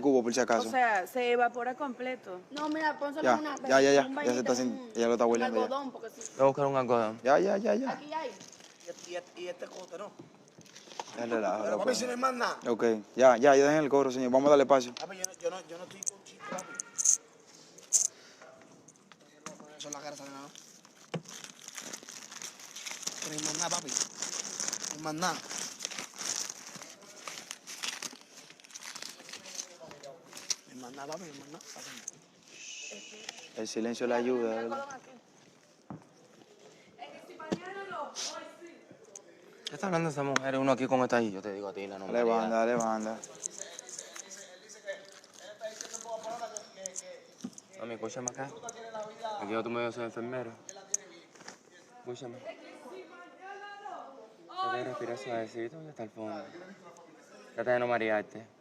Cubo, por si acaso. O sea, se evapora completo. No, mira, pónselo Ya, en una... ya un se vainita, está haciendo, ella lo está un hueliendo ya. algodón, porque sí. Voy a buscar un algodón. Ya. Aquí hay. Y este cote, ¿no? Ya relaja, Pero papi, si no hay más nada. Ok, ya dejen el cobro, señor. Vamos a darle espacio. Papi, yo no estoy con chiste, papi. Eso en la cara sale nada. No hay más nada, papi. No hay más nada. No hay más nada, papi, no hay más nada. El silencio le ayuda, ¿verdad? ¿Qué está hablando esa mujer? Uno aquí como está ahí. Yo te digo a ti, la Dale banda, dale banda. Mami, escúchame acá. Aquí yo tú me soy enfermero. Escúchame. Trata de respirar suavecito y hasta el fondo. Trata de no marearte.